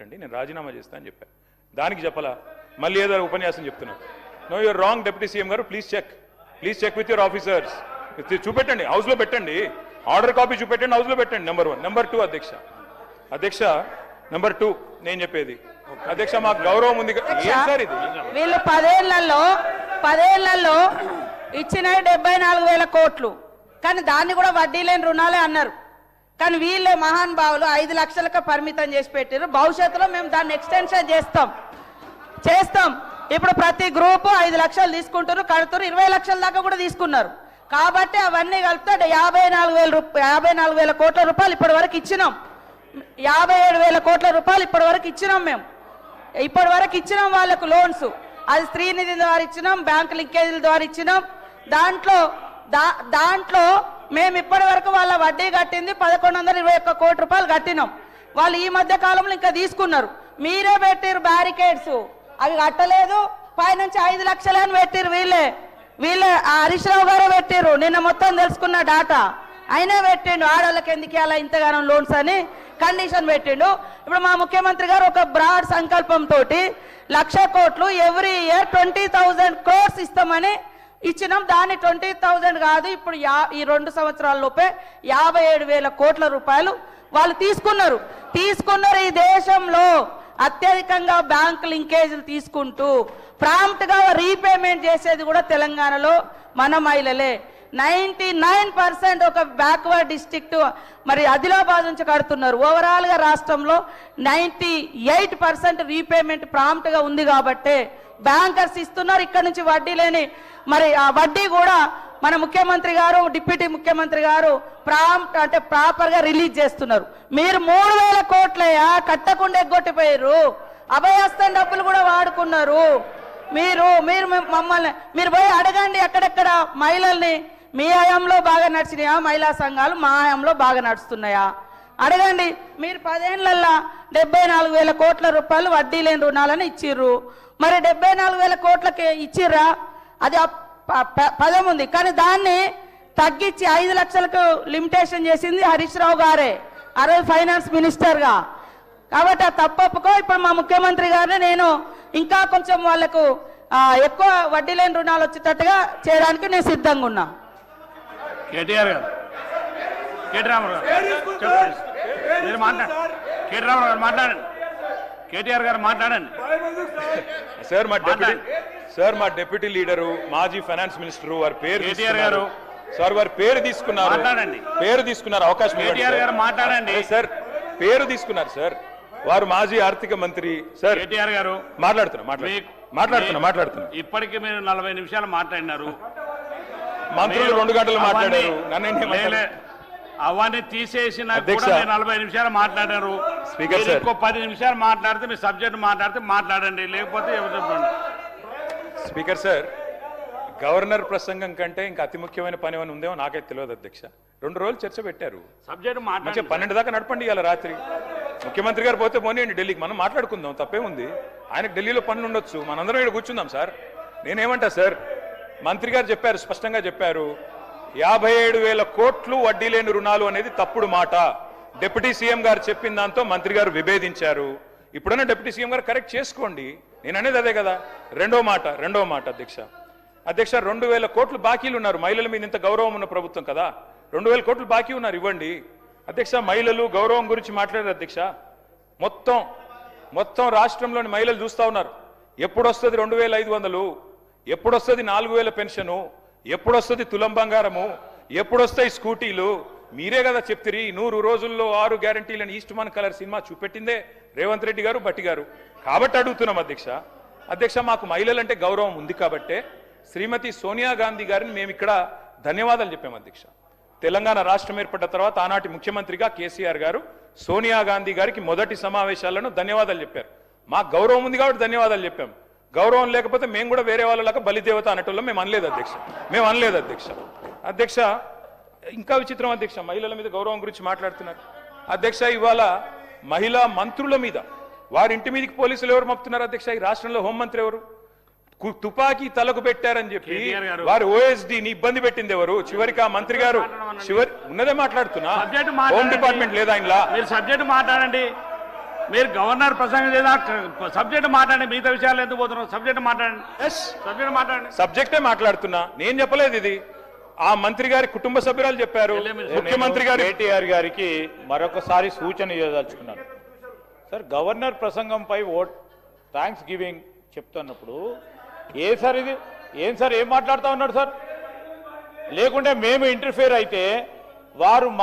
నేను రాజీనామా చేస్తా అని చెప్పాను. దానికి చెప్పలా మళ్ళీ ఏదో ఉపన్యాసం చెప్తున్నాను. No you're wrong deputy CM గారు, please check with your officers. చూపెట్టండి, హౌస్లో పెట్టండి, ఆర్డర్ కాపీ చూపెట్టండి, హౌస్లో పెట్టండి. నెంబర్ 1. నెంబర్ 2 అధ్యక్ష నెంబర్ 2 నేను చెప్పేది అధ్యక్ష, మాకు గౌరవం ఉంది. ఏం సార్ ఇది? వీళ్ళు 10 ఏళ్లలో ఇచ్చిన 74,000 కోట్లు, కానీ దాన్ని కూడా వడ్డీ లేని రుణాలే అన్నారు. కానీ వీళ్ళే మహానుభావులు 5 లక్షలకు పరిమితం చేసి పెట్టారు. భవిష్యత్తులో మేము దాన్ని ఎక్స్టెన్షన్ చేస్తాం. ఇప్పుడు ప్రతి గ్రూపు 5 లక్షలు తీసుకుంటారు, కడుతున్నారు, 20 లక్షల దాకా కూడా తీసుకున్నారు. కాబట్టి అవన్నీ కలిపితే 54,000 కోట్ల రూపాయలు ఇప్పటి వరకు ఇచ్చినాం. 57,000 కోట్ల రూపాయలు ఇప్పటి వరకు ఇచ్చినాం. మేము ఇప్పటి వరకు ఇచ్చినాం వాళ్ళకు లోన్స్. అది స్త్రీనిధి ద్వారా ఇచ్చినాం, బ్యాంక్ లింకేజీల ద్వారా ఇచ్చినాం. దాంట్లో మేము ఇప్పటి వరకు వాళ్ళ వడ్డీ కట్టింది 1121 కోట్ల రూపాయలు కట్టినాం. వాళ్ళు ఈ మధ్య కాలంలో ఇంకా తీసుకున్నారు. మీరే పెట్టారు బ్యారికేడ్స్, అవి కట్టలేదు. పైనుంచి 5 లక్షలే అని పెట్టారు. వీళ్ళే హరీష్ రావు గారే పెట్టారు. నిన్న మొత్తం తెలుసుకున్న డాటా అయినా పెట్టిండు. ఆడవాళ్ళకి ఎందుకు అలా ఇంతగానో లోన్స్ అని కండిషన్ పెట్టిండు. ఇప్పుడు మా ముఖ్యమంత్రి గారు ఒక బ్రాడ్ సంకల్పంతో 1,00,000 కోట్లు ఎవ్రీ ఇయర్ 20,000 crores ఇస్తామని ఇచ్చినాం. దాన్ని 20,000 కాదు, ఇప్పుడు ఈ 2 సంవత్సరాల లోపే 57,000 కోట్ల రూపాయలు వాళ్ళు తీసుకున్నారు. ఈ దేశంలో అత్యధికంగా బ్యాంక్ లింకేజీలు తీసుకుంటూ ప్రాంప్ట్ గా రీపేమెంట్ చేసేది కూడా తెలంగాణలో మన మహిళలే. 99% ఒక బ్యాక్వర్డ్ డిస్ట్రిక్ట్ మరి ఆదిలాబాద్ నుంచి కడుతున్నారు. ఓవరాల్ గా రాష్ట్రంలో 98% రీపేమెంట్ ప్రాంప్ట్ గా ఉంది. కాబట్టి బ్యాంకర్స్ ఇస్తున్నారు. ఇక్కడ నుంచి వడ్డీ లేని మరి ఆ వడ్డీ కూడా మన ముఖ్యమంత్రి గారు, డిప్యూటీ ముఖ్యమంత్రి గారు ప్రాపర్ గా రిలీజ్ చేస్తున్నారు. మీరు 3,000 కోట్లయా కట్టకుండా ఎగ్గొట్టిపోయారు. అభయహస్తం డబ్బులు కూడా వాడుకున్నారు. మీరు మమ్మల్ని మీరు పోయి అడగండి ఎక్కడెక్కడ మహిళల్ని. మీ హయాంలో బాగా నడిచినాయా మహిళా సంఘాలు? మా హయాంలో బాగా నడుస్తున్నాయా అడగండి. మీరు 10 ఏళ్లలో 74,000 కోట్ల రూపాయలు వడ్డీ లేని రుణాలని ఇచ్చిర్రు. మరి 74,000 కోట్లకి ఇచ్చిర్రా? అది పదం ఉంది, కానీ దాన్ని తగ్గించి 5 లక్షలకు లిమిటేషన్ చేసింది హరీష్ రావు గారే, ఆ రోజు ఫైనాన్స్ మినిస్టర్గా. కాబట్టి ఆ తప్పొప్పుకో. ఇప్పుడు మా ముఖ్యమంత్రి గారిని నేను ఇంకా కొంచెం వాళ్లకు ఎక్కువ వడ్డీ లేని రుణాలు వచ్చేటట్టుగా చేయడానికి నేను సిద్ధంగా ఉన్నా. కేటీఆర్ గారు, కేటీఆర్ గారు మాట్లాడండి. సార్ మా డిప్యూటీ లీడరు, మాజీ ఫైనాన్స్ మినిస్టర్ వారి పేరు కేటీఆర్ గారు సార్, వారి పేరు తీసుకున్నారు. అవకాశం కేటీఆర్ గారు మాట్లాడండి. సార్ పేరు తీసుకున్నారు సార్, వారు మాజీ ఆర్థిక మంత్రి. సార్ కేటీఆర్ గారు మాట్లాడుతున్నా. ఇప్పటికీ మీరు 40 నిమిషాలు మాట్లాడినారు. మంత్రులు 2 గంటలు మాట్లాడారు. అవన్నీ తీసేసిన 40 నిమిషాలు మాట్లాడారు. స్పీకర్ సార్, ఇంకో 10 నిమిషాలు మాట్లాడితే మీ సబ్జెక్ట్ మాట్లాడండి, లేకపోతే స్పీకర్ సార్, గవర్నర్ ప్రసంగం కంటే ఇంకా అతి ముఖ్యమైన పని ఏమైనా ఉందేమో నాకైతే తెలియదు అధ్యక్ష. 2 రోజులు చర్చ పెట్టారు. సబ్జెక్ట్ మాట్లాడి 12 దాకా నడపండి. ఇవాళ రాత్రి ముఖ్యమంత్రి గారు పోతే పోనీయండి ఢిల్లీకి, మనం మాట్లాడుకుందాం, తప్పేముంది. ఆయనకు ఢిల్లీలో పనులు ఉండొచ్చు, మనందరం ఇక్కడ కూర్చుందాం సార్. నేనేమంటా సార్, మంత్రి గారు చెప్పారు, స్పష్టంగా చెప్పారు, 57,000 కోట్లు వడ్డీ లేని రుణాలు అనేది తప్పుడు మాట. డిప్యూటీ సీఎం గారు చెప్పిన దాంతో మంత్రి గారు విభేదించారు. ఇప్పుడైనా డిప్యూటీ సీఎం గారు కరెక్ట్ చేసుకోండి. నేను అనేది అదే కదా. రెండో మాట అధ్యక్ష 2,000 కోట్లు బాకీలు ఉన్నారు. మహిళల మీద ఇంత గౌరవం ఉన్న ప్రభుత్వం కదా, 2,000 కోట్లు బాకీ ఉన్నారు, ఇవ్వండి అధ్యక్ష. మహిళలు గౌరవం గురించి మాట్లాడారు అధ్యక్ష. మొత్తం రాష్ట్రంలోని మహిళలు చూస్తా ఉన్నారు. ఎప్పుడొస్తుంది 2,500, ఎప్పుడొస్తుంది 4,000 పెన్షను, ఎప్పుడొస్తుంది తులం బంగారము, ఎప్పుడొస్తాయి స్కూటీలు? మీరే కదా చెప్తిరి 100 రోజుల్లో 6 గ్యారంటీలను ఈస్ట్మన్ కలర్ సినిమా చూపెట్టిందే రేవంత్ రెడ్డి గారు, భట్టి గారు. కాబట్టి అడుగుతున్నాం అధ్యక్ష, మాకు మహిళలంటే గౌరవం ఉంది కాబట్టే శ్రీమతి సోనియా గాంధీ గారిని మేము ఇక్కడ ధన్యవాదాలు చెప్పాం అధ్యక్ష. తెలంగాణ రాష్ట్రం ఏర్పడ్డ తర్వాత ఆనాటి ముఖ్యమంత్రిగా కేసీఆర్ గారు సోనియా గాంధీ గారికి మొదటి సమావేశాలను ధన్యవాదాలు చెప్పారు. మాకు గౌరవం ఉంది కాబట్టి ధన్యవాదాలు చెప్పాం. గౌరవం లేకపోతే మేము కూడా వేరే వాళ్ళలాగా బలిదేవత అనేటోళ్ళం మేము అనలేదు అధ్యక్ష. ఇంకా విచిత్రం అధ్యక్ష, మహిళల మీద గౌరవం గురించి మాట్లాడుతున్నారు అధ్యక్ష. ఇవాళ మహిళా మంత్రుల మీద వారింటి మీదకి పోలీసులు ఎవరు మప్పుతున్నారు అధ్యక్ష? ఈ రాష్ట్రంలో హోంమంత్రి ఎవరు? తుపాకీ తలకు పెట్టారని చెప్పి వారి ఓఎస్డీని ఇబ్బంది పెట్టింది ఎవరు? చివరికి ఆ మంత్రి గారు ఉన్నదే మాట్లాడుతున్నా, హోమ్ డిపార్ట్మెంట్ లేదా ఆయనలా? మీరు సబ్జెక్ట్ మాట్లాడండి. మీరు గవర్నర్ ప్రసంగం లేదా సబ్జెక్ట్ మాట్లాడండి, మిగతా విషయాలు ఎందుకు పోతున్నారు? సబ్జెక్ట్ మాట్లాడండి, సబ్జెక్ట్ మాట్లాడండి. సబ్జెక్టే మాట్లాడుతున్నా, నేను చెప్పలేదు ఇది. ఆ మంత్రి గారి కుటుంబ సభ్యురాలు చెప్పారు, ముఖ్యమంత్రి గారు. కేటీఆర్ గారికి మరొకసారి సూచన ఇవ్వదలుచుకున్నాను సార్. గవర్నర్ ప్రసంగంపై థ్యాంక్స్ గివింగ్ చెప్తున్నప్పుడు ఏం సార్ ఏం మాట్లాడుతూ ఉన్నాడు సార్? లేకుంటే మేము ఇంటర్ఫియర్ అయితే వారు